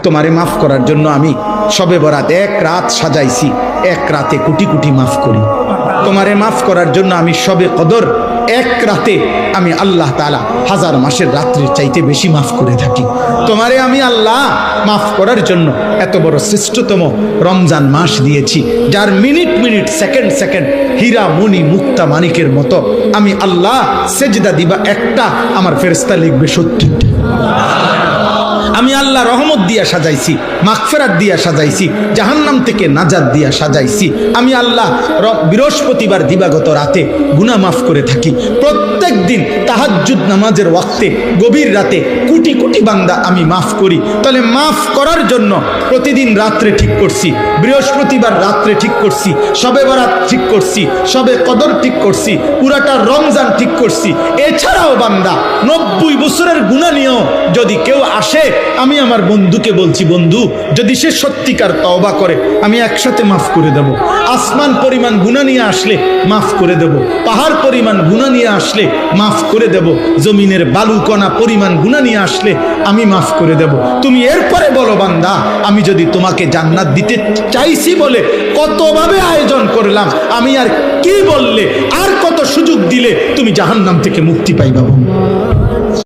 তোমারে মাফ করার জন্য আমি শবে বরাত এক রাত সাজাইছি, এক রাতে কোটি কোটি মাফ করি। তোমারে মাফ করার জন্য আমি শবে কদর এক রাতে আমি আল্লাহ তাআলা হাজার মাসের রাত্রির চাইতে বেশি মাফ করে থাকি। তোমারে আমি আল্লাহ মাফ করার জন্য এত বড় শ্রেষ্ঠতম রমজান মাস দিয়েছি, যার মিনিট মিনিট সেকেন্ড সেকেন্ড হীরা মণি মুক্তা মানিকের মতো আমি আল্লাহ সেজদা দিবা একটা, আমার ফেরেশতা লিখবে 70টা। আমি আল্লাহ রহমত দিয়া সাজাইছি, মাগফিরাত দিয়া সাজাইছি, জাহান্নাম থেকে নাজাত দিয়া সাজাইছি। আমি আল্লাহ বৃহস্পতিবার দিবাগত রাতে গুনাহ মাফ করে থাকি। প্রত্যেক দিন তাহাজ্জুদ নামাজের ওয়াক্তে গভীর রাতে কোটি কোটি বান্দা আমি মাফ করি। তাহলে মাফ করার জন্য প্রতিদিন রাত্রে ঠিক করছি, বৃহস্পতিবার রাত্রে ঠিক করছি, শবে বরাত ঠিক করছি, শবে কদর ঠিক করছি, পুরাটা রমজান ঠিক করছি। এছাড়াও বান্দা 90 বছরের গুনাহ নিয়েও যদি কেউ আসে, আমি আমার বন্ধুকে বলছি, বন্ধু যদি সে সত্যিকার তওবা করে আমি একসাথে মাফ করে দেব। আসমান পরিমাণ গুনাহ নিয়ে আসলে মাফ করে দেব, পাহাড় পরিমাণ গুনাহ নিয়ে আসলে মাফ করে দেব, জমিনের বালুকণা পরিমাণ গুনাহ নিয়ে আসলে আমি মাফ করে দেব। তুমি এরপরে বলো বান্দা, আমি যদি তোমাকে জান্নাত দিতে চাইছি বলে কতভাবে আয়োজন করলাম, আমি আর কি বললে, আর কত সুযোগ দিলে তুমি জাহান্নাম থেকে মুক্তি পাইবা।